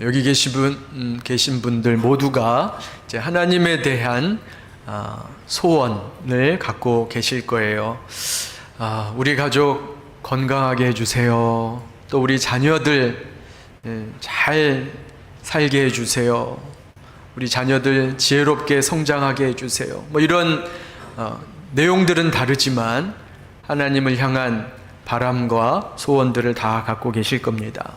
여기 계신 분들 모두가 이제 하나님에 대한 소원을 갖고 계실 거예요. 우리 가족 건강하게 해주세요. 또 우리 자녀들 잘 살게 해주세요. 우리 자녀들 지혜롭게 성장하게 해주세요. 뭐 이런 내용들은 다르지만 하나님을 향한 바람과 소원들을 다 갖고 계실 겁니다.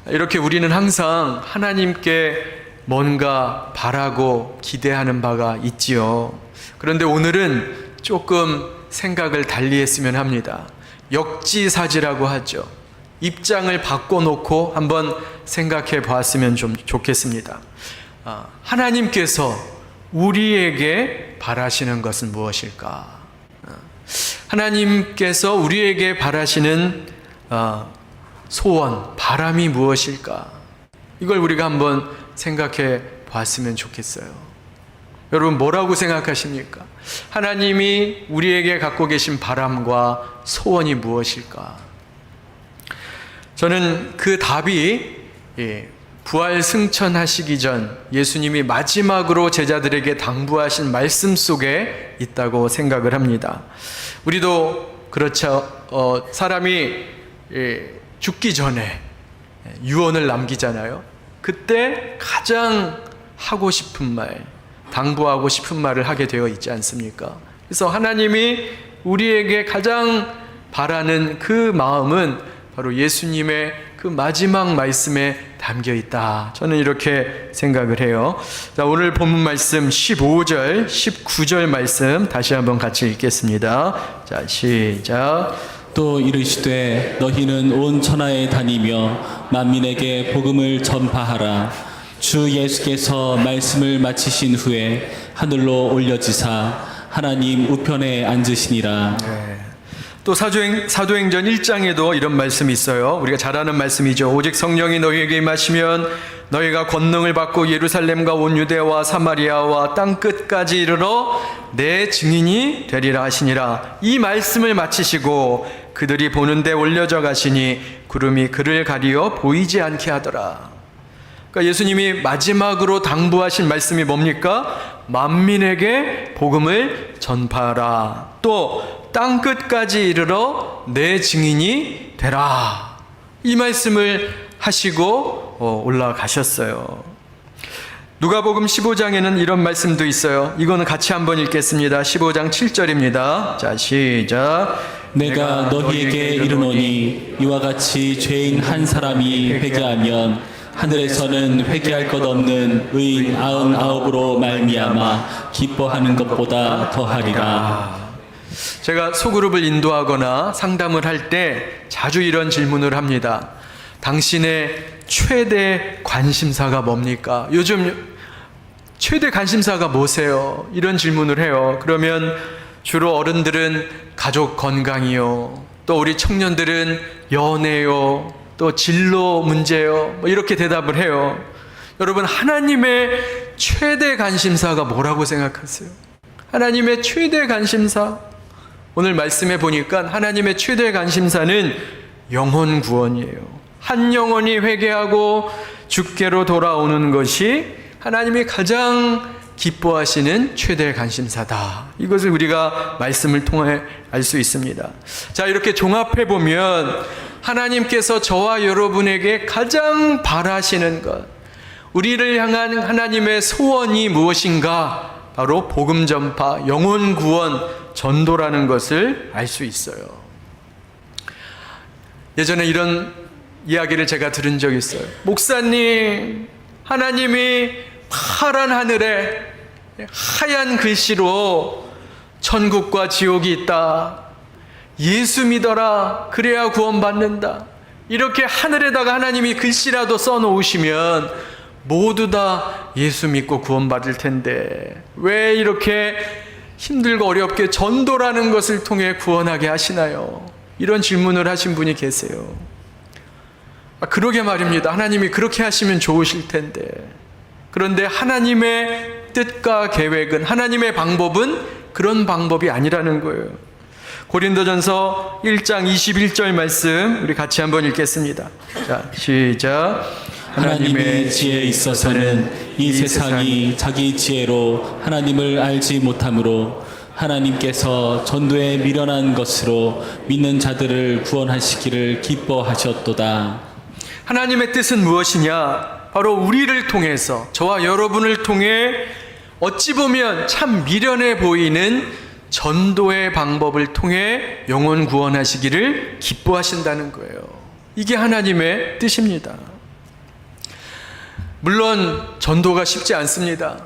이렇게 우리는 항상 하나님께 뭔가 바라고 기대하는 바가 있지요. 그런데 오늘은 조금 생각을 달리 했으면 합니다. 역지사지라고 하죠. 입장을 바꿔놓고 한번 생각해 보았으면 좀 좋겠습니다. 하나님께서 우리에게 바라시는 것은 무엇일까? 하나님께서 우리에게 바라시는 소원, 바람이 무엇일까? 이걸 우리가 한번 생각해 봤으면 좋겠어요. 여러분 뭐라고 생각하십니까? 하나님이 우리에게 갖고 계신 바람과 소원이 무엇일까? 저는 그 답이 부활 승천하시기 전 예수님이 마지막으로 제자들에게 당부하신 말씀 속에 있다고 생각을 합니다. 우리도 그렇죠. 사람이 죽기 전에 유언을 남기잖아요. 그때 가장 하고 싶은 말, 당부하고 싶은 말을 하게 되어 있지 않습니까? 그래서 하나님이 우리에게 가장 바라는 그 마음은 바로 예수님의 그 마지막 말씀에 담겨 있다. 저는 이렇게 생각을 해요. 자, 오늘 본문 말씀 15절, 19절 말씀 다시 한번 같이 읽겠습니다. 자, 시작. 또 이르시되 너희는 온 천하에 다니며 만민에게 복음을 전파하라. 주 예수께서 말씀을 마치신 후에 하늘로 올려지사 하나님 우편에 앉으시니라. 네. 또 사도행전 1장에도 이런 말씀이 있어요. 우리가 잘 아는 말씀이죠. 오직 성령이 너희에게 임하시면 너희가 권능을 받고 예루살렘과 온 유대와 사마리아와 땅 끝까지 이르러 내 증인이 되리라 하시니라. 이 말씀을 마치시고 그들이 보는데 올려져 가시니 구름이 그를 가리어 보이지 않게 하더라. 그러니까 예수님이 마지막으로 당부하신 말씀이 뭡니까? 만민에게 복음을 전파하라. 또 땅 끝까지 이르러 내 증인이 되라. 이 말씀을 하시고 올라가셨어요. 누가복음 15장에는 이런 말씀도 있어요. 이거는 같이 한번 읽겠습니다. 15장 7절입니다. 자, 시작. 내가 너희에게 이르노니 이와 같이 죄인 한 사람이 회개하면 하늘에서는 회개할 것 없는 의인 99으로 말미암아 기뻐하는 것보다 더하리라. 제가 소그룹을 인도하거나 상담을 할 때 자주 이런 질문을 합니다. 당신의 최대 관심사가 뭡니까? 요즘 최대 관심사가 뭐세요? 이런 질문을 해요. 그러면 주로 어른들은 가족 건강이요. 또 우리 청년들은 연애요. 또 진로 문제요. 뭐 이렇게 대답을 해요. 여러분, 하나님의 최대 관심사가 뭐라고 생각하세요? 하나님의 최대 관심사. 오늘 말씀해 보니까 하나님의 최대 관심사는 영혼 구원이에요. 한 영혼이 회개하고 주께로 돌아오는 것이 하나님이 가장 기뻐하시는 최대 관심사다. 이것을 우리가 말씀을 통해 알 수 있습니다. 자, 이렇게 종합해 보면 하나님께서 저와 여러분에게 가장 바라시는 것, 우리를 향한 하나님의 소원이 무엇인가? 바로 복음 전파, 영혼 구원, 전도라는 것을 알 수 있어요. 예전에 이런 이야기를 제가 들은 적이 있어요. 목사님, 하나님이 파란 하늘에 하얀 글씨로 천국과 지옥이 있다. 예수 믿어라. 그래야 구원받는다. 이렇게 하늘에다가 하나님이 글씨라도 써놓으시면 모두 다 예수 믿고 구원받을 텐데 왜 이렇게 힘들고 어렵게 전도라는 것을 통해 구원하게 하시나요? 이런 질문을 하신 분이 계세요. 그러게 말입니다. 하나님이 그렇게 하시면 좋으실 텐데. 그런데 하나님의 뜻과 계획은, 하나님의 방법은 그런 방법이 아니라는 거예요. 고린도전서 1장 21절 말씀 우리 같이 한번 읽겠습니다. 자, 시작. 하나님의 지혜에 있어서는 이 세상이 자기 지혜로 하나님을 알지 못하므로 하나님께서 전도에 미련한 것으로 믿는 자들을 구원하시기를 기뻐하셨도다. 하나님의 뜻은 무엇이냐? 바로 우리를 통해서, 저와 여러분을 통해 어찌 보면 참 미련해 보이는 전도의 방법을 통해 영혼 구원하시기를 기뻐하신다는 거예요. 이게 하나님의 뜻입니다. 물론 전도가 쉽지 않습니다.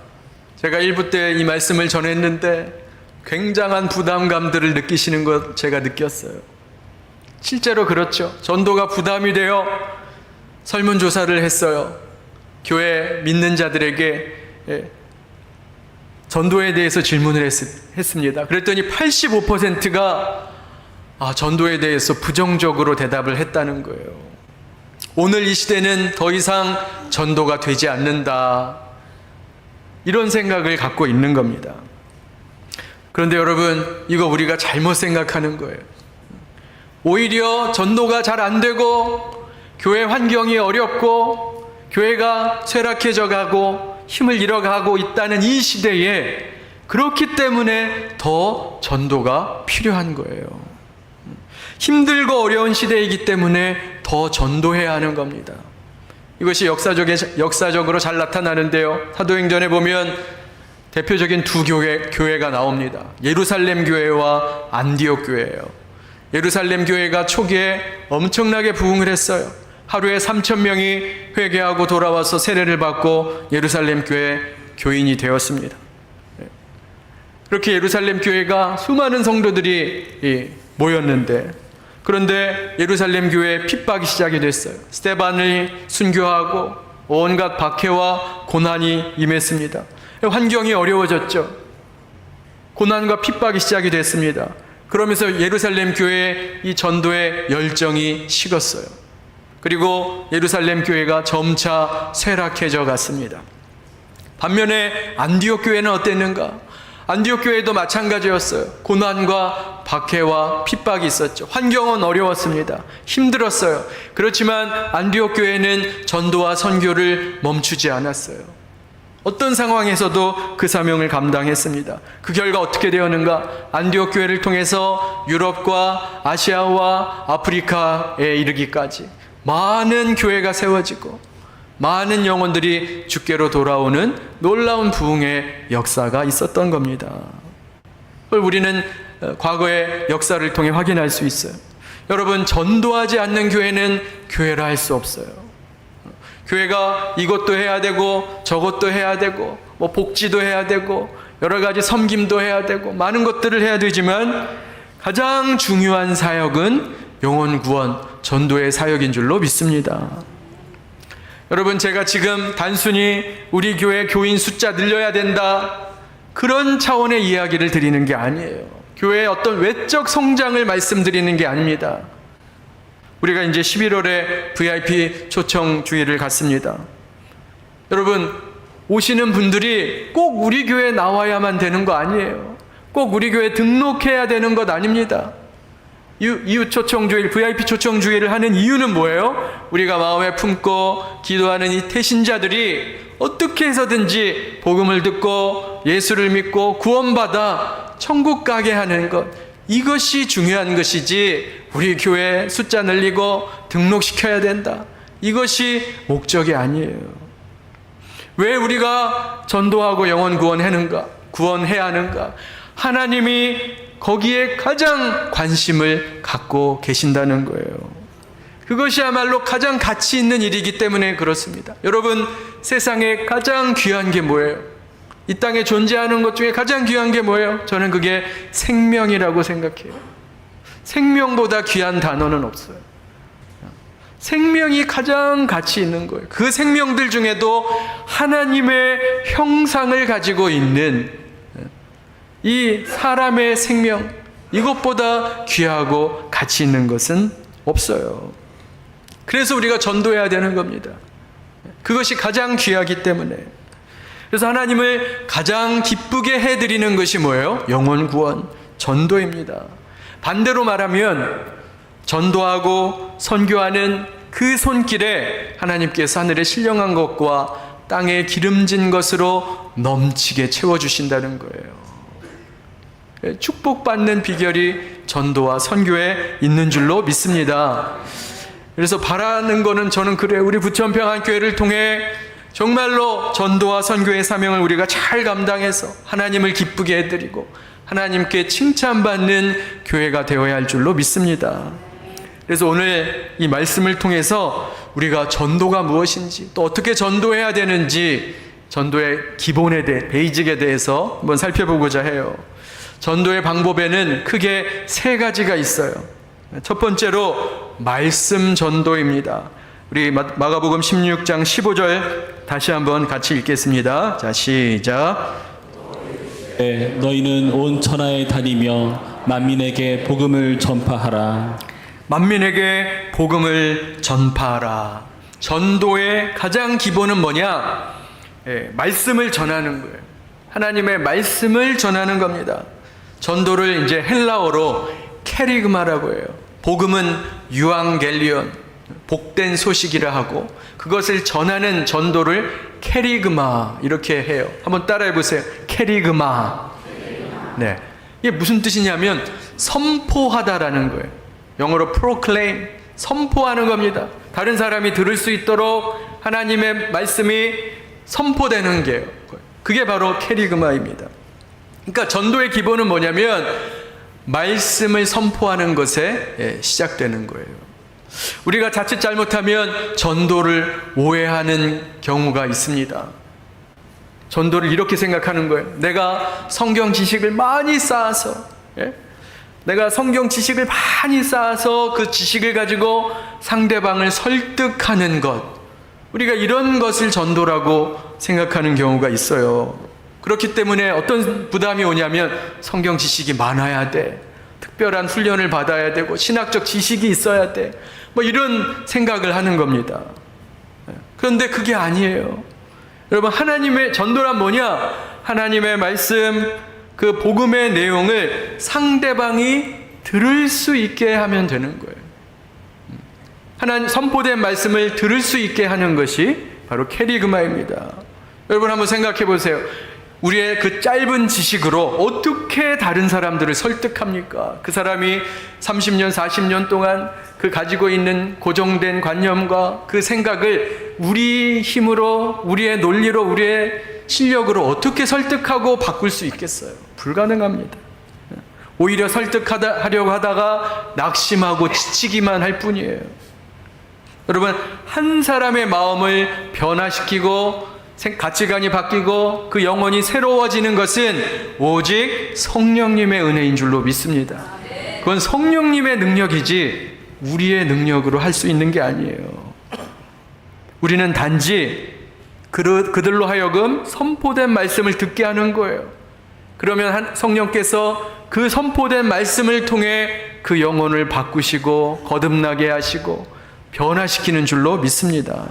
제가 1부 때 이 말씀을 전했는데 굉장한 부담감들을 느끼시는 것 제가 느꼈어요. 실제로 그렇죠. 전도가 부담이 되어 설문조사를 했어요. 교회 믿는 자들에게 전도에 대해서 질문을 했습니다. 그랬더니 85%가 전도에 대해서 부정적으로 대답을 했다는 거예요. 오늘 이 시대는 더 이상 전도가 되지 않는다, 이런 생각을 갖고 있는 겁니다. 그런데 여러분, 이거 우리가 잘못 생각하는 거예요. 오히려 전도가 잘 안 되고 교회 환경이 어렵고 교회가 쇠락해져 가고 힘을 잃어가고 있다는 이 시대에 그렇기 때문에 더 전도가 필요한 거예요. 힘들고 어려운 시대이기 때문에 더 전도해야 하는 겁니다. 이것이 역사적으로 잘 나타나는데요. 사도행전에 보면 대표적인 두 교회가 나옵니다. 예루살렘 교회와 안디옥 교회예요. 예루살렘 교회가 초기에 엄청나게 부흥을 했어요. 하루에 3,000명이 회개하고 돌아와서 세례를 받고 예루살렘 교회 교인이 되었습니다. 그렇게 예루살렘 교회가 수많은 성도들이 모였는데, 그런데 예루살렘 교회에 핍박이 시작이 됐어요. 스데반을 순교하고 온갖 박해와 고난이 임했습니다. 환경이 어려워졌죠. 고난과 핍박이 시작이 됐습니다. 그러면서 예루살렘 교회의 이 전도의 열정이 식었어요. 그리고 예루살렘 교회가 점차 쇠락해져 갔습니다. 반면에 안디옥 교회는 어땠는가? 안디옥 교회도 마찬가지였어요. 고난과 박해와 핍박이 있었죠. 환경은 어려웠습니다. 힘들었어요. 그렇지만 안디옥 교회는 전도와 선교를 멈추지 않았어요. 어떤 상황에서도 그 사명을 감당했습니다. 그 결과 어떻게 되었는가? 안디옥 교회를 통해서 유럽과 아시아와 아프리카에 이르기까지 많은 교회가 세워지고 많은 영혼들이 주께로 돌아오는 놀라운 부흥의 역사가 있었던 겁니다. 그걸 우리는 과거의 역사를 통해 확인할 수 있어요. 여러분, 전도하지 않는 교회는 교회라 할 수 없어요. 교회가 이것도 해야 되고 저것도 해야 되고 뭐 복지도 해야 되고 여러 가지 섬김도 해야 되고 많은 것들을 해야 되지만 가장 중요한 사역은 영혼 구원, 전도의 사역인 줄로 믿습니다. 여러분, 제가 지금 단순히 우리 교회 교인 숫자 늘려야 된다, 그런 차원의 이야기를 드리는 게 아니에요. 교회의 어떤 외적 성장을 말씀드리는 게 아닙니다. 우리가 이제 11월에 VIP 초청 주일을 갔습니다. 여러분, 오시는 분들이 꼭 우리 교회에 나와야만 되는 거 아니에요. 꼭 우리 교회에 등록해야 되는 것 아닙니다. 이웃 초청 주일, VIP 초청 주일을 하는 이유는 뭐예요? 우리가 마음에 품고 기도하는 이 태신자들이 어떻게 해서든지 복음을 듣고 예수를 믿고 구원받아 천국 가게 하는 것, 이것이 중요한 것이지 우리 교회 숫자 늘리고 등록시켜야 된다, 이것이 목적이 아니에요. 왜 우리가 전도하고 영혼 구원해야 하는가? 하나님이 거기에 가장 관심을 갖고 계신다는 거예요. 그것이야말로 가장 가치 있는 일이기 때문에 그렇습니다. 여러분, 세상에 가장 귀한 게 뭐예요? 이 땅에 존재하는 것 중에 가장 귀한 게 뭐예요? 저는 그게 생명이라고 생각해요. 생명보다 귀한 단어는 없어요. 생명이 가장 가치 있는 거예요. 그 생명들 중에도 하나님의 형상을 가지고 있는 이 사람의 생명, 이것보다 귀하고 가치 있는 것은 없어요. 그래서 우리가 전도해야 되는 겁니다. 그것이 가장 귀하기 때문에. 그래서 하나님을 가장 기쁘게 해드리는 것이 뭐예요? 영혼 구원, 전도입니다. 반대로 말하면 전도하고 선교하는 그 손길에 하나님께서 하늘의 신령한 것과 땅에 기름진 것으로 넘치게 채워주신다는 거예요. 축복받는 비결이 전도와 선교에 있는 줄로 믿습니다. 그래서 바라는 거는 저는 그래요. 우리 부천평안교회를 통해 정말로 전도와 선교의 사명을 우리가 잘 감당해서 하나님을 기쁘게 해드리고 하나님께 칭찬받는 교회가 되어야 할 줄로 믿습니다. 그래서 오늘 이 말씀을 통해서 우리가 전도가 무엇인지 또 어떻게 전도해야 되는지 전도의 기본에 대해 베이직에 대해서 한번 살펴보고자 해요. 전도의 방법에는 크게 세 가지가 있어요. 첫 번째로 말씀 전도입니다. 우리 마가복음 16장 15절 다시 한번 같이 읽겠습니다. 자, 시작. 너희는 온 천하에 다니며 만민에게 복음을 전파하라. 만민에게 복음을 전파하라. 전도의 가장 기본은 뭐냐? 말씀을 전하는 거예요. 하나님의 말씀을 전하는 겁니다. 전도를 이제 헬라어로 캐리그마라고 해요. 복음은 유앙겔리온, 복된 소식이라 하고 그것을 전하는 전도를 캐리그마 이렇게 해요. 한번 따라해 보세요. 캐리그마. 네, 이게 무슨 뜻이냐면 선포하다라는 거예요. 영어로 proclaim, 선포하는 겁니다. 다른 사람이 들을 수 있도록 하나님의 말씀이 선포되는 게요. 그게 바로 캐리그마입니다. 그러니까 전도의 기본은 뭐냐면 말씀을 선포하는 것에 시작되는 거예요. 우리가 자칫 잘못하면 전도를 오해하는 경우가 있습니다. 전도를 이렇게 생각하는 거예요. 내가 성경 지식을 많이 쌓아서 내가 성경 지식을 많이 쌓아서 그 지식을 가지고 상대방을 설득하는 것, 우리가 이런 것을 전도라고 생각하는 경우가 있어요. 그렇기 때문에 어떤 부담이 오냐면 성경 지식이 많아야 돼, 특별한 훈련을 받아야 되고 신학적 지식이 있어야 돼, 뭐 이런 생각을 하는 겁니다. 그런데 그게 아니에요. 여러분, 하나님의 전도란 뭐냐? 하나님의 말씀, 그 복음의 내용을 상대방이 들을 수 있게 하면 되는 거예요. 하나님 선포된 말씀을 들을 수 있게 하는 것이 바로 캐리그마입니다. 여러분 한번 생각해 보세요. 우리의 그 짧은 지식으로 어떻게 다른 사람들을 설득합니까? 그 사람이 30년, 40년 동안 그 가지고 있는 고정된 관념과 그 생각을 우리 힘으로, 우리의 논리로, 우리의 실력으로 어떻게 설득하고 바꿀 수 있겠어요? 불가능합니다. 오히려 설득하려고 하다가 낙심하고 지치기만 할 뿐이에요. 여러분, 한 사람의 마음을 변화시키고 가치관이 바뀌고 그 영혼이 새로워지는 것은 오직 성령님의 은혜인 줄로 믿습니다. 그건 성령님의 능력이지 우리의 능력으로 할 수 있는 게 아니에요. 우리는 단지 그들로 하여금 선포된 말씀을 듣게 하는 거예요. 그러면 성령께서 그 선포된 말씀을 통해 그 영혼을 바꾸시고 거듭나게 하시고 변화시키는 줄로 믿습니다.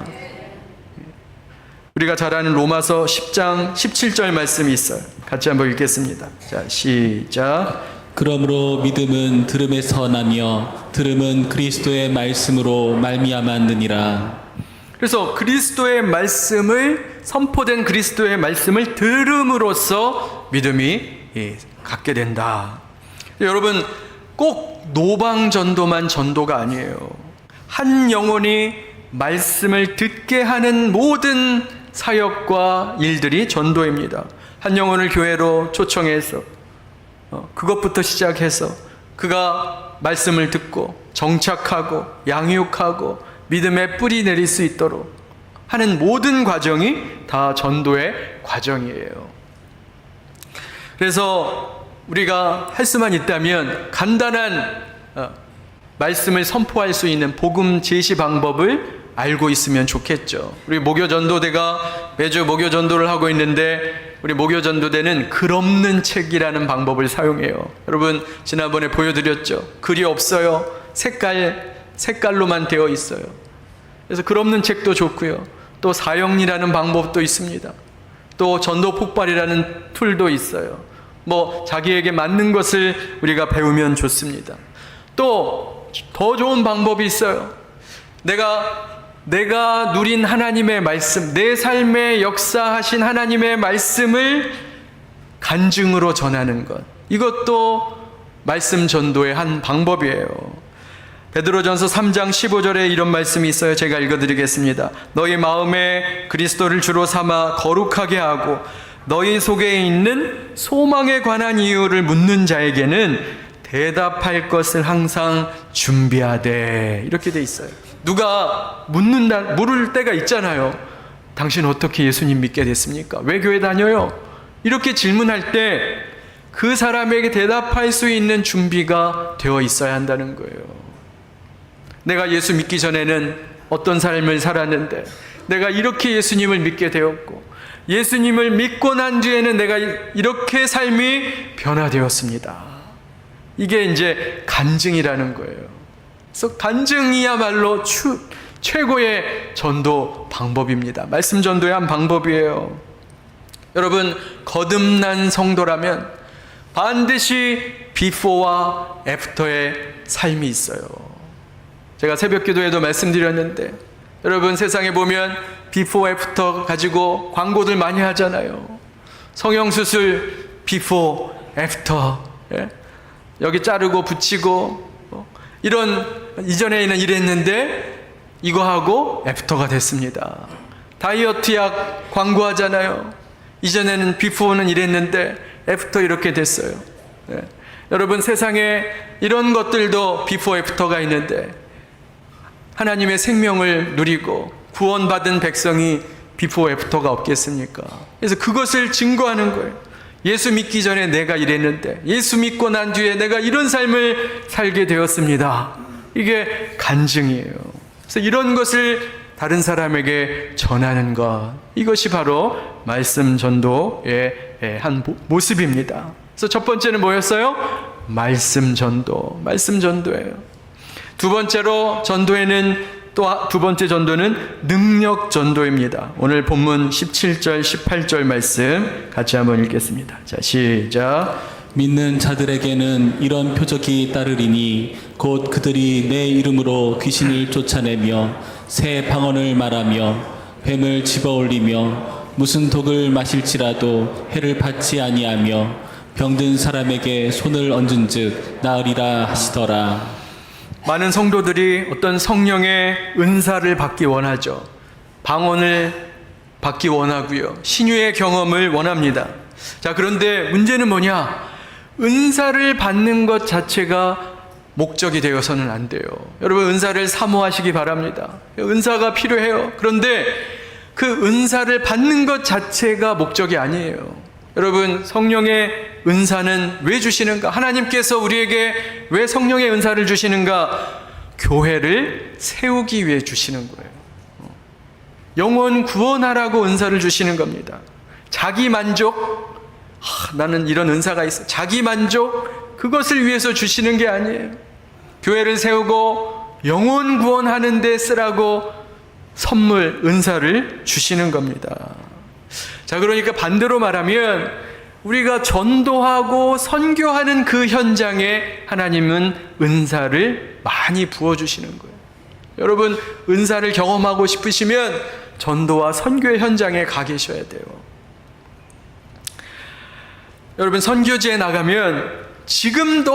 우리가 잘 아는 로마서 10장 17절 말씀이 있어요. 같이 한번 읽겠습니다. 자, 시작. 그러므로 믿음은 들음에서 나며 들음은 그리스도의 말씀으로 말미암았느니라. 그래서 그리스도의 말씀을, 선포된 그리스도의 말씀을 들음으로써 믿음이 갖게 된다. 여러분, 꼭 노방전도만 전도가 아니에요. 한 영혼이 말씀을 듣게 하는 모든 사역과 일들이 전도입니다. 한 영혼을 교회로 초청해서 그것부터 시작해서 그가 말씀을 듣고 정착하고 양육하고 믿음의 뿌리 내릴 수 있도록 하는 모든 과정이 다 전도의 과정이에요. 그래서 우리가 할 수만 있다면 간단한 말씀을 선포할 수 있는 복음 제시 방법을 알고 있으면 좋겠죠. 우리 목요전도대가 매주 목요전도를 하고 있는데 우리 목요전도대는 글 없는 책이라는 방법을 사용해요. 여러분 지난번에 보여드렸죠. 글이 없어요. 색깔로만 되어 있어요. 그래서 글 없는 책도 좋고요. 또 사형리라는 방법도 있습니다. 또 전도 폭발이라는 툴도 있어요. 뭐 자기에게 맞는 것을 우리가 배우면 좋습니다. 또 더 좋은 방법이 있어요. 내가 누린 하나님의 말씀, 내 삶에 역사하신 하나님의 말씀을 간증으로 전하는 것, 이것도 말씀 전도의 한 방법이에요. 베드로전서 3장 15절에 이런 말씀이 있어요. 제가 읽어드리겠습니다. 너희 마음에 그리스도를 주로 삼아 거룩하게 하고 너희 속에 있는 소망에 관한 이유를 묻는 자에게는 대답할 것을 항상 준비하되, 이렇게 돼 있어요. 누가 물을 때가 있잖아요. 당신 어떻게 예수님 믿게 됐습니까? 왜 교회 다녀요? 이렇게 질문할 때 그 사람에게 대답할 수 있는 준비가 되어 있어야 한다는 거예요. 내가 예수 믿기 전에는 어떤 삶을 살았는데 내가 이렇게 예수님을 믿게 되었고, 예수님을 믿고 난 뒤에는 내가 이렇게 삶이 변화되었습니다. 이게 이제 간증이라는 거예요. 그래서 간증이야말로 최고의 전도 방법입니다. 말씀 전도의 한 방법이에요. 여러분, 거듭난 성도라면 반드시 비포와 애프터의 삶이 있어요. 제가 새벽 기도에도 말씀드렸는데, 여러분, 세상에 보면 비포 애프터 가지고 광고들 많이 하잖아요. 성형수술 비포 애프터, 예? 여기 자르고 붙이고, 이런, 이전에는 이랬는데 이거 하고 애프터가 됐습니다. 다이어트 약 광고하잖아요. 이전에는 비포는 이랬는데 애프터 이렇게 됐어요. 예. 여러분, 세상에 이런 것들도 비포 애프터가 있는데 하나님의 생명을 누리고 구원받은 백성이 비포 애프터가 없겠습니까? 그래서 그것을 증거하는 거예요. 예수 믿기 전에 내가 이랬는데 예수 믿고 난 뒤에 내가 이런 삶을 살게 되었습니다. 이게 간증이에요. 그래서 이런 것을 다른 사람에게 전하는 것, 이것이 바로 말씀 전도의 한 모습입니다. 그래서 첫 번째는 뭐였어요? 말씀 전도예요. 두 번째로 전도에는 두 번째 전도는 능력 전도입니다. 오늘 본문 17절, 18절 말씀 같이 한번 읽겠습니다. 자, 시작. 믿는 자들에게는 이런 표적이 따르리니 곧 그들이 내 이름으로 귀신을 쫓아내며 새 방언을 말하며 뱀을 집어올리며 무슨 독을 마실지라도 해를 받지 아니하며 병든 사람에게 손을 얹은즉 나으리라 하시더라. 많은 성도들이 어떤 성령의 은사를 받기 원하죠. 방언을 받기 원하고요. 신유의 경험을 원합니다. 자, 그런데 문제는 뭐냐? 은사를 받는 것 자체가 목적이 되어서는 안 돼요. 여러분, 은사를 사모하시기 바랍니다. 은사가 필요해요. 그런데 그 은사를 받는 것 자체가 목적이 아니에요. 여러분, 성령의 은사는 왜 주시는가? 하나님께서 우리에게 왜 성령의 은사를 주시는가? 교회를 세우기 위해 주시는 거예요. 영혼 구원하라고 은사를 주시는 겁니다. 자기 만족, 나는 이런 은사가 있어. 자기 만족, 그것을 위해서 주시는 게 아니에요. 교회를 세우고 영혼 구원하는 데 쓰라고 선물, 은사를 주시는 겁니다. 자, 그러니까 반대로 말하면 우리가 전도하고 선교하는 그 현장에 하나님은 은사를 많이 부어주시는 거예요. 여러분, 은사를 경험하고 싶으시면 전도와 선교의 현장에 가 계셔야 돼요. 여러분, 선교지에 나가면 지금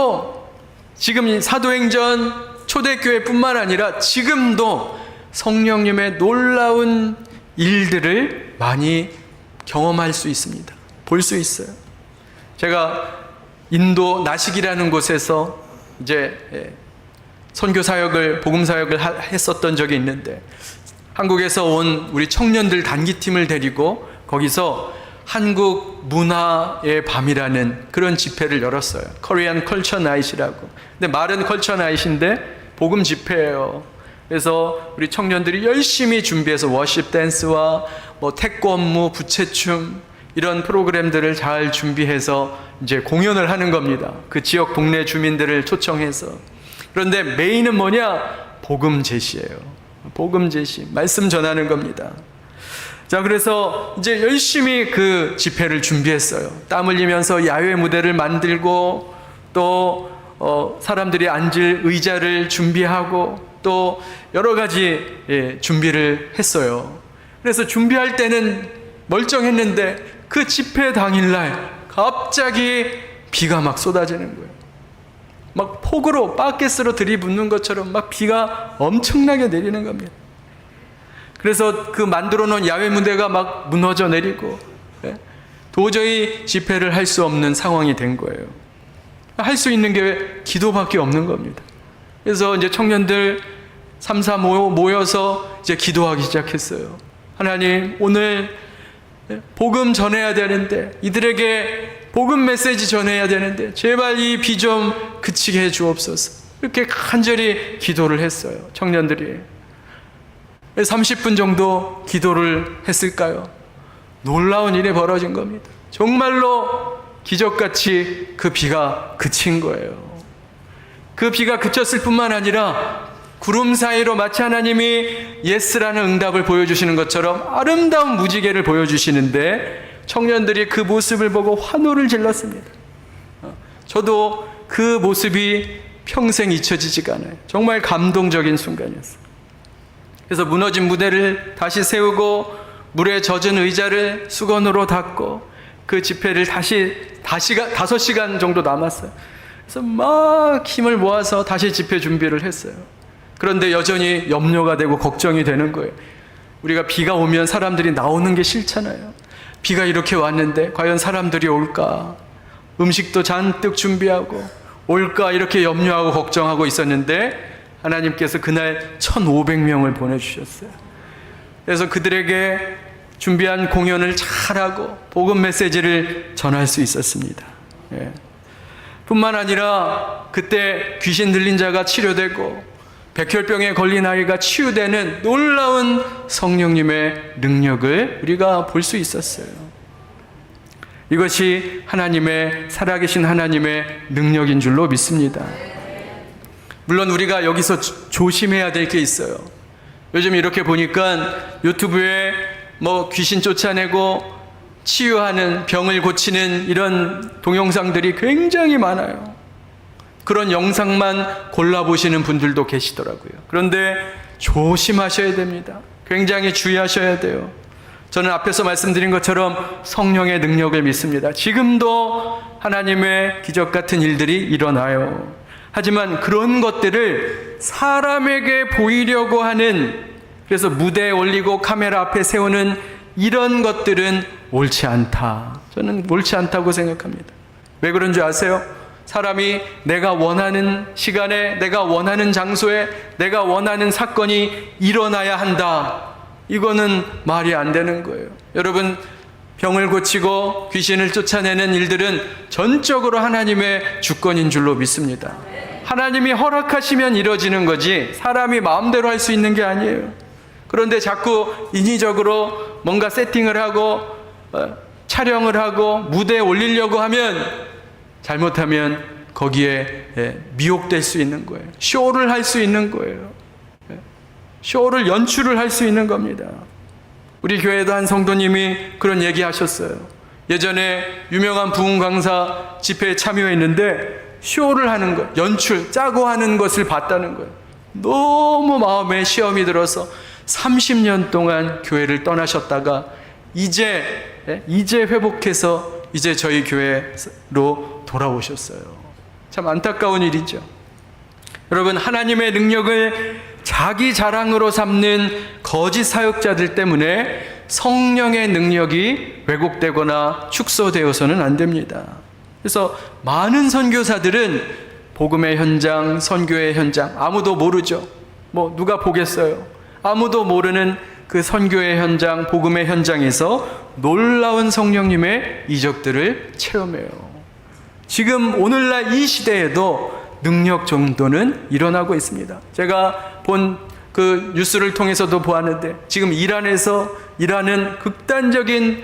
사도행전 초대교회뿐만 아니라 지금도 성령님의 놀라운 일들을 많이 경험할 수 있습니다. 볼 수 있어요. 제가 인도 나식이라는 곳에서 이제 선교 사역을, 복음 사역을 했었던 적이 있는데, 한국에서 온 우리 청년들 단기팀을 데리고 거기서 한국 문화의 밤이라는 그런 집회를 열었어요. Korean Culture Night이라고. 근데 말은 Culture Night인데 복음 집회예요. 그래서 우리 청년들이 열심히 준비해서 워십 댄스와 뭐 태권무, 부채춤 이런 프로그램들을 잘 준비해서 이제 공연을 하는 겁니다. 그 지역 동네 주민들을 초청해서. 그런데 메인은 뭐냐? 복음 제시예요. 복음 제시, 말씀 전하는 겁니다. 자, 그래서 이제 열심히 그 집회를 준비했어요. 땀 흘리면서 야외 무대를 만들고 또 사람들이 앉을 의자를 준비하고 또 여러 가지 준비를 했어요. 그래서 준비할 때는 멀쩡했는데 그 집회 당일날 갑자기 비가 막 쏟아지는 거예요. 막 폭우로 바켓으로 들이붓는 것처럼 막 비가 엄청나게 내리는 겁니다. 그래서 그 만들어 놓은 야외 무대가 막 무너져 내리고 도저히 집회를 할 수 없는 상황이 된 거예요. 할 수 있는 게 기도밖에 없는 겁니다. 그래서 이제 청년들 3, 4 모여서 이제 기도하기 시작했어요. 하나님, 오늘 복음 전해야 되는데, 이들에게 복음 메시지 전해야 되는데 제발 이 비 좀 그치게 해 주옵소서. 이렇게 간절히 기도를 했어요. 청년들이 30분 정도 기도를 했을까요? 놀라운 일이 벌어진 겁니다. 정말로 기적같이 그 비가 그친 거예요. 그 비가 그쳤을 뿐만 아니라 구름 사이로 마치 하나님이 예스라는 응답을 보여주시는 것처럼 아름다운 무지개를 보여주시는데 청년들이 그 모습을 보고 환호를 질렀습니다. 저도 그 모습이 평생 잊혀지지가 않아요. 정말 감동적인 순간이었어요. 그래서 무너진 무대를 다시 세우고 물에 젖은 의자를 수건으로 닦고 그 집회를 다시 5시간 정도 남았어요. 그래서 막 힘을 모아서 다시 집회 준비를 했어요. 그런데 여전히 염려가 되고 걱정이 되는 거예요. 우리가 비가 오면 사람들이 나오는 게 싫잖아요. 비가 이렇게 왔는데 과연 사람들이 올까? 음식도 잔뜩 준비하고 올까? 이렇게 염려하고 걱정하고 있었는데 하나님께서 그날 1,500명을 보내주셨어요. 그래서 그들에게 준비한 공연을 잘하고 복음 메시지를 전할 수 있었습니다. 뿐만 아니라 그때 귀신 들린 자가 치료되고 백혈병에 걸린 아이가 치유되는 놀라운 성령님의 능력을 우리가 볼 수 있었어요. 이것이 하나님의, 살아계신 하나님의 능력인 줄로 믿습니다. 물론 우리가 여기서 조심해야 될 게 있어요. 요즘 이렇게 보니까 유튜브에 뭐 귀신 쫓아내고 치유하는, 병을 고치는 이런 동영상들이 굉장히 많아요. 그런 영상만 골라보시는 분들도 계시더라고요. 그런데 조심하셔야 됩니다. 굉장히 주의하셔야 돼요. 저는 앞에서 말씀드린 것처럼 성령의 능력을 믿습니다. 지금도 하나님의 기적 같은 일들이 일어나요. 하지만 그런 것들을 사람에게 보이려고 하는, 그래서 무대에 올리고 카메라 앞에 세우는 이런 것들은 옳지 않다. 저는 옳지 않다고 생각합니다. 왜 그런 줄 아세요? 사람이 내가 원하는 시간에, 내가 원하는 장소에, 내가 원하는 사건이 일어나야 한다. 이거는 말이 안 되는 거예요. 여러분, 병을 고치고 귀신을 쫓아내는 일들은 전적으로 하나님의 주권인 줄로 믿습니다. 하나님이 허락하시면 이루어지는 거지 사람이 마음대로 할 수 있는 게 아니에요. 그런데 자꾸 인위적으로 뭔가 세팅을 하고 촬영을 하고 무대에 올리려고 하면, 잘못하면 거기에 미혹될 수 있는 거예요. 쇼를 할 수 있는 거예요. 쇼를 연출을 할 수 있는 겁니다. 우리 교회도 한 성도님이 그런 얘기 하셨어요. 예전에 유명한 부흥 강사 집회에 참여했는데 쇼를 하는 것, 연출, 짜고 하는 것을 봤다는 거예요. 너무 마음에 시험이 들어서 30년 동안 교회를 떠나셨다가 이제 회복해서 이제 저희 교회로 돌아오셨어요. 참 안타까운 일이죠. 여러분, 하나님의 능력을 자기 자랑으로 삼는 거짓 사역자들 때문에 성령의 능력이 왜곡되거나 축소되어서는 안 됩니다. 그래서 많은 선교사들은 복음의 현장, 선교의 현장, 아무도 모르죠. 뭐 누가 보겠어요? 아무도 모르는 그 선교의 현장, 복음의 현장에서 놀라운 성령님의 이적들을 체험해요. 지금 오늘날 이 시대에도 능력 정도는 일어나고 있습니다. 제가 본 그 뉴스를 통해서도 보았는데 지금 이란은 극단적인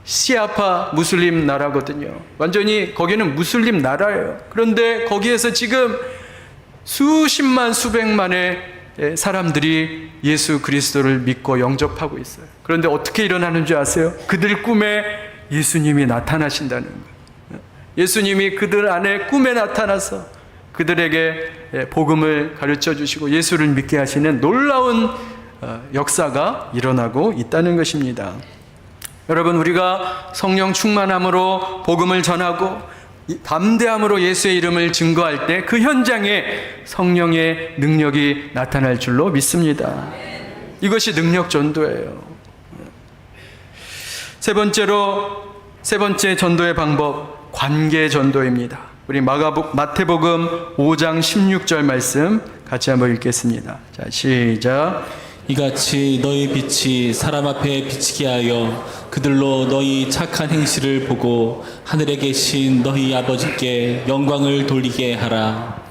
시아파 무슬림 나라거든요. 완전히 거기는 무슬림 나라예요. 그런데 거기에서 지금 수십만 수백만의 사람들이 예수 그리스도를 믿고 영접하고 있어요. 그런데 어떻게 일어나는 줄 아세요? 그들 꿈에 예수님이 나타나신다는 거예요. 예수님이 그들 안에 꿈에 나타나서 그들에게 복음을 가르쳐 주시고 예수를 믿게 하시는 놀라운 역사가 일어나고 있다는 것입니다. 여러분, 우리가 성령 충만함으로 복음을 전하고 담대함으로 예수의 이름을 증거할 때 그 현장에 성령의 능력이 나타날 줄로 믿습니다. 이것이 능력 전도예요. 세 번째 전도의 방법, 관계 전도입니다. 우리 마태복음 5장 16절 말씀 같이 한번 읽겠습니다. 자, 시작. 이같이 너희 빛이 사람 앞에 비치게 하여 그들로 너희 착한 행실을 보고 하늘에 계신 너희 아버지께 영광을 돌리게 하라.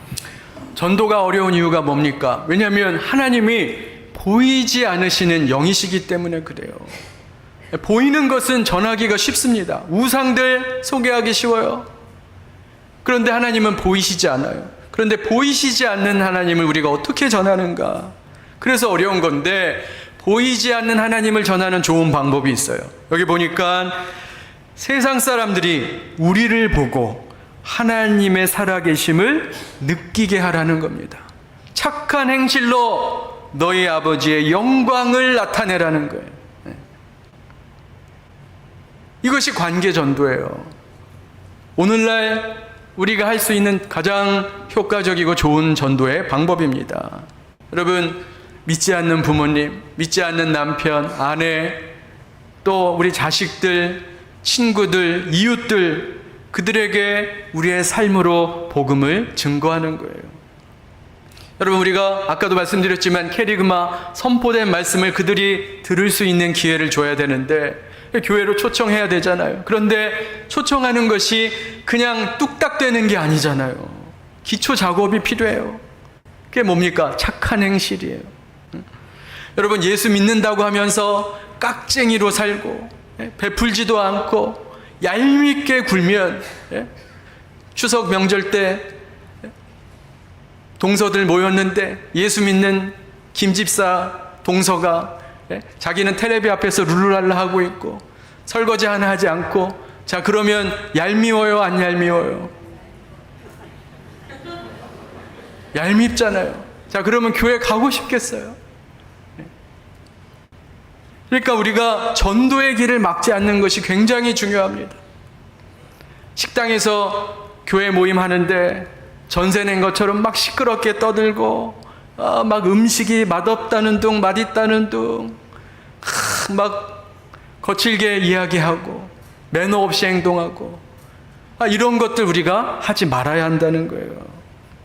전도가 어려운 이유가 뭡니까? 왜냐하면 하나님이 보이지 않으시는 영이시기 때문에 그래요. 보이는 것은 전하기가 쉽습니다. 우상들 소개하기 쉬워요. 그런데 하나님은 보이시지 않아요. 그런데 보이시지 않는 하나님을 우리가 어떻게 전하는가? 그래서 어려운 건데, 보이지 않는 하나님을 전하는 좋은 방법이 있어요. 여기 보니까 세상 사람들이 우리를 보고 하나님의 살아계심을 느끼게 하라는 겁니다. 착한 행실로 너희 아버지의 영광을 나타내라는 거예요. 이것이 관계 전도예요. 오늘날 우리가 할 수 있는 가장 효과적이고 좋은 전도의 방법입니다. 여러분, 믿지 않는 부모님, 믿지 않는 남편, 아내, 또 우리 자식들, 친구들, 이웃들, 그들에게 우리의 삶으로 복음을 증거하는 거예요. 여러분, 우리가 아까도 말씀드렸지만 캐리그마 선포된 말씀을 그들이 들을 수 있는 기회를 줘야 되는데 교회로 초청해야 되잖아요. 그런데 초청하는 것이 그냥 뚝딱 되는 게 아니잖아요. 기초 작업이 필요해요. 그게 뭡니까? 착한 행실이에요. 여러분, 예수 믿는다고 하면서 깍쟁이로 살고 베풀지도 않고 얄밉게 굴면 추석 명절 때 동서들 모였는데 예수 믿는 김집사 동서가 자기는 텔레비 앞에서 룰루랄라 하고 있고 설거지 하나 하지 않고, 자, 그러면 얄미워요, 안 얄미워요? 얄밉잖아요. 자, 그러면 교회 가고 싶겠어요? 그러니까 우리가 전도의 길을 막지 않는 것이 굉장히 중요합니다. 식당에서 교회 모임 하는데 전세 낸 것처럼 막 시끄럽게 떠들고 막 음식이 맛없다는 둥 맛있다는 둥 막 거칠게 이야기하고 매너 없이 행동하고 이런 것들 우리가 하지 말아야 한다는 거예요.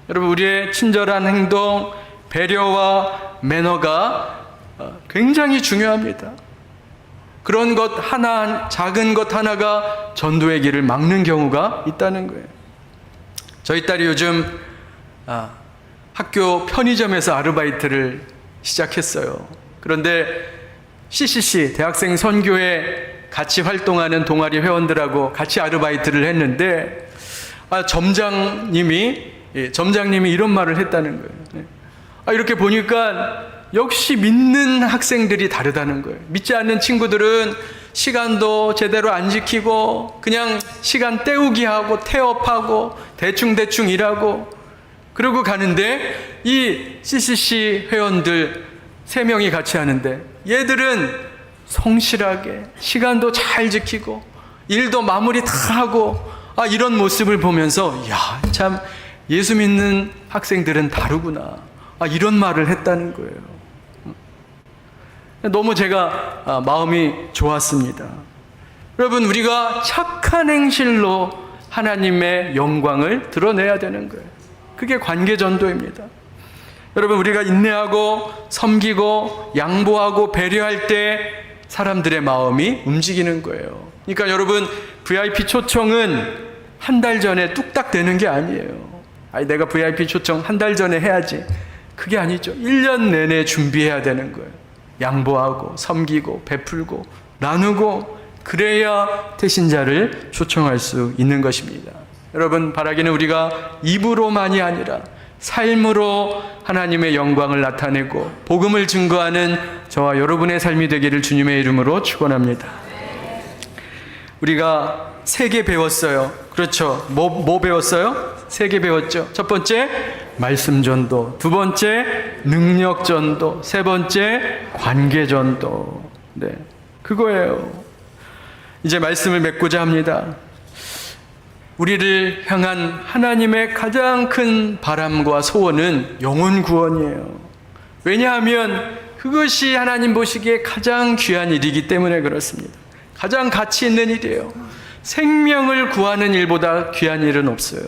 여러분, 우리의 친절한 행동, 배려와 매너가 굉장히 중요합니다. 그런 것 하나, 작은 것 하나가 전도의 길을 막는 경우가 있다는 거예요. 저희 딸이 요즘 학교 편의점에서 아르바이트를 시작했어요. 그런데 CCC, 대학생 선교회 같이 활동하는 동아리 회원들하고 같이 아르바이트를 했는데 점장님이 이런 말을 했다는 거예요. 이렇게 보니까 역시 믿는 학생들이 다르다는 거예요. 믿지 않는 친구들은 시간도 제대로 안 지키고 그냥 시간 때우기 하고 태업하고 대충 일하고 그러고 가는데, 이 CCC 회원들 3명이 같이 하는데 얘들은 성실하게 시간도 잘 지키고 일도 마무리 다 하고 이런 모습을 보면서 참 예수 믿는 학생들은 다르구나, 이런 말을 했다는 거예요. 너무 제가 마음이 좋았습니다. 여러분, 우리가 착한 행실로 하나님의 영광을 드러내야 되는 거예요. 그게 관계 전도입니다. 여러분, 우리가 인내하고 섬기고 양보하고 배려할 때 사람들의 마음이 움직이는 거예요. 그러니까 여러분, VIP 초청은 한 달 전에 뚝딱 되는 게 아니에요. 내가 VIP 초청 한 달 전에 해야지. 그게 아니죠. 1년 내내 준비해야 되는 거예요. 양보하고 섬기고 베풀고 나누고, 그래야 태신자를 초청할 수 있는 것입니다. 여러분, 바라기는 우리가 입으로만이 아니라 삶으로 하나님의 영광을 나타내고 복음을 증거하는 저와 여러분의 삶이 되기를 주님의 이름으로 축원합니다. 우리가 세 개 배웠어요. 그렇죠. 뭐 배웠어요? 세 개 배웠죠. 첫 번째, 말씀 전도. 두 번째, 능력 전도. 세 번째, 관계 전도. 네. 그거예요. 이제 말씀을 맺고자 합니다. 우리를 향한 하나님의 가장 큰 바람과 소원은 영혼 구원이에요. 왜냐하면 그것이 하나님 보시기에 가장 귀한 일이기 때문에 그렇습니다. 가장 가치 있는 일이에요. 생명을 구하는 일보다 귀한 일은 없어요.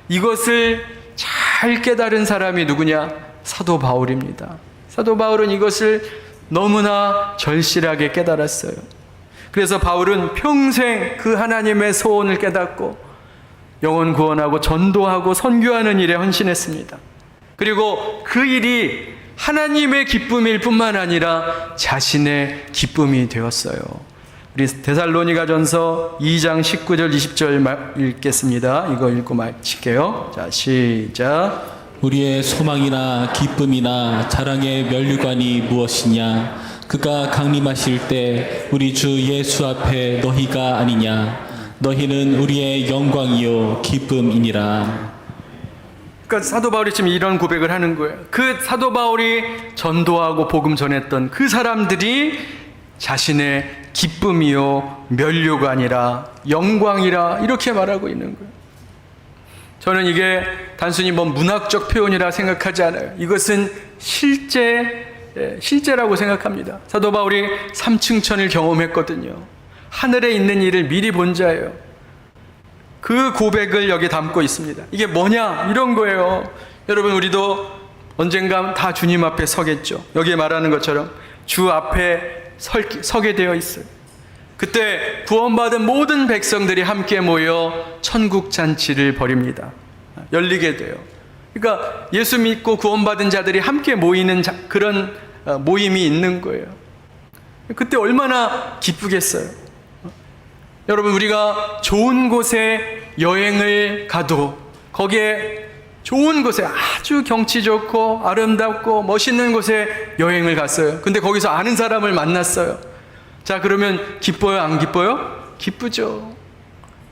이것을 잘 깨달은 사람이 누구냐? 사도 바울입니다. 사도 바울은 이것을 너무나 절실하게 깨달았어요. 그래서 바울은 평생 그 하나님의 소원을 깨닫고 영혼 구원하고 전도하고 선교하는 일에 헌신했습니다. 그리고 그 일이 하나님의 기쁨일 뿐만 아니라 자신의 기쁨이 되었어요. 우리 데살로니가전서 2장 19절 20절 읽겠습니다. 이거 읽고 마칠게요. 자, 시작. 우리의 소망이나 기쁨이나 자랑의 면류관이 무엇이냐? 그가 강림하실 때 우리 주 예수 앞에 너희가 아니냐? 너희는 우리의 영광이요 기쁨이니라. 그러니까 사도 바울이 지금 이런 고백을 하는 거예요. 그 사도 바울이 전도하고 복음 전했던 그 사람들이 자신의 기쁨이요 면류관이라 영광이라 이렇게 말하고 있는 거예요. 저는 이게 단순히 뭐 문학적 표현이라 생각하지 않아요. 이것은 실제라고 생각합니다. 사도 바울이 삼층천을 경험했거든요. 하늘에 있는 일을 미리 본 자예요. 그 고백을 여기 담고 있습니다. 이게 뭐냐? 이런 거예요. 여러분, 우리도 언젠가 다 주님 앞에 서겠죠. 여기에 말하는 것처럼 주 앞에 서게 되어 있어요. 그때 구원받은 모든 백성들이 함께 모여 천국 잔치를 벌입니다. 열리게 돼요. 그러니까 예수 믿고 구원받은 자들이 함께 모이는 그런 모임이 있는 거예요. 그때 얼마나 기쁘겠어요. 여러분, 우리가 좋은 곳에 여행을 가도 거기에 좋은 곳에 아주 경치 좋고 아름답고 멋있는 곳에 여행을 갔어요. 근데 거기서 아는 사람을 만났어요. 자, 그러면 기뻐요, 안 기뻐요? 기쁘죠.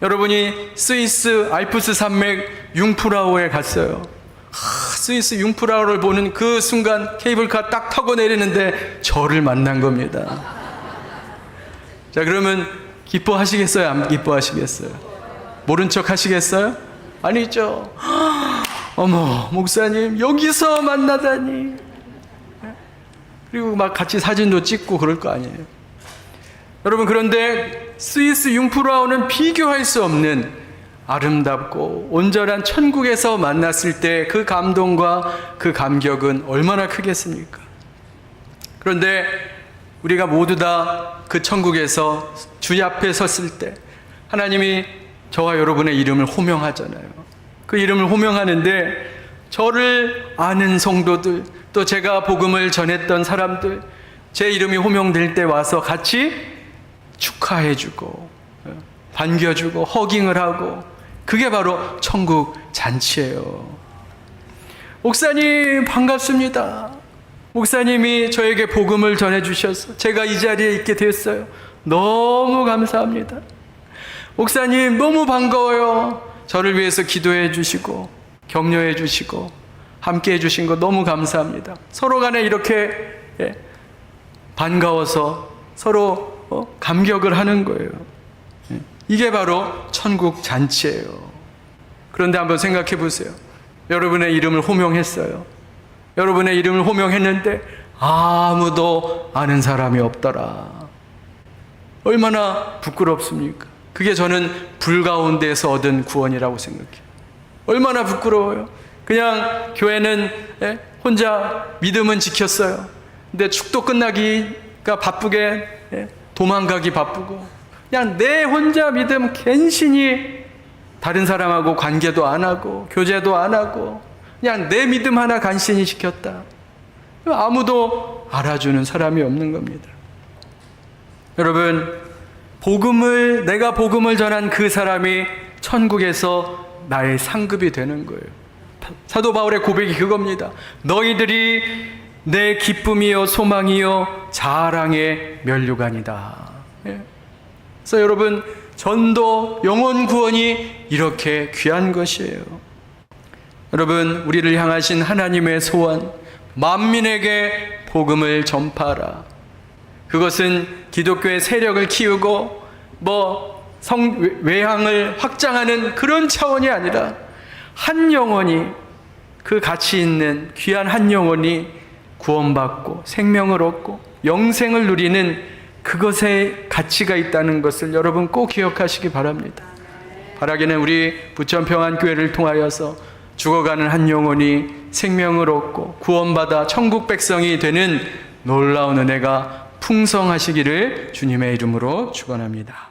여러분이 스위스 알프스 산맥 융프라우에 갔어요. 스위스 융프라우를 보는 그 순간 케이블카 딱 타고 내리는데 저를 만난 겁니다. 자, 그러면 기뻐하시겠어요, 안 기뻐하시겠어요? 모른 척 하시겠어요? 아니죠. 어머, 목사님 여기서 만나다니. 그리고 막 같이 사진도 찍고 그럴 거 아니에요. 여러분, 그런데 스위스 융프라우는 비교할 수 없는 아름답고 온전한 천국에서 만났을 때 그 감동과 그 감격은 얼마나 크겠습니까? 그런데 우리가 모두 다 그 천국에서 주 앞에 섰을 때 하나님이 저와 여러분의 이름을 호명하잖아요. 그 이름을 호명하는데 저를 아는 성도들, 또 제가 복음을 전했던 사람들, 제 이름이 호명될 때 와서 같이 축하해주고 반겨주고 허깅을 하고, 그게 바로 천국 잔치예요. 목사님 반갑습니다. 목사님이 저에게 복음을 전해주셔서 제가 이 자리에 있게 됐어요. 너무 감사합니다. 목사님 너무 반가워요. 저를 위해서 기도해 주시고 격려해 주시고 함께 해주신 거 너무 감사합니다. 서로 간에 이렇게 반가워서 서로 감격을 하는 거예요. 이게 바로 천국 잔치예요. 그런데 한번 생각해 보세요. 여러분의 이름을 호명했어요. 여러분의 이름을 호명했는데 아무도 아는 사람이 없더라. 얼마나 부끄럽습니까? 그게 저는 불 가운데에서 얻은 구원이라고 생각해요. 얼마나 부끄러워요. 그냥 교회는 혼자 믿음은 지켰어요. 근데 축도 끝나기가 바쁘게 도망가기 바쁘고, 그냥 내 혼자 믿음 갠신히 다른 사람하고 관계도 안 하고 교제도 안 하고 그냥 내 믿음 하나 간신히 지켰다. 아무도 알아주는 사람이 없는 겁니다. 여러분, 내가 복음을 전한 그 사람이 천국에서 나의 상급이 되는 거예요. 사도 바울의 고백이 그겁니다. 너희들이 내 기쁨이요 소망이요 자랑의 면류관이다. 그래서 여러분, 전도, 영혼 구원이 이렇게 귀한 것이에요. 여러분, 우리를 향하신 하나님의 소원, 만민에게 복음을 전파하라. 그것은 기독교의 세력을 키우고 외향을 확장하는 그런 차원이 아니라 한 영혼이, 그 가치 있는 귀한 한 영혼이 구원받고 생명을 얻고 영생을 누리는 그것에 가치가 있다는 것을 여러분 꼭 기억하시기 바랍니다. 바라기는 우리 부천평안교회를 통하여서 죽어가는 한 영혼이 생명을 얻고 구원받아 천국 백성이 되는 놀라운 은혜가 풍성하시기를 주님의 이름으로 축원합니다.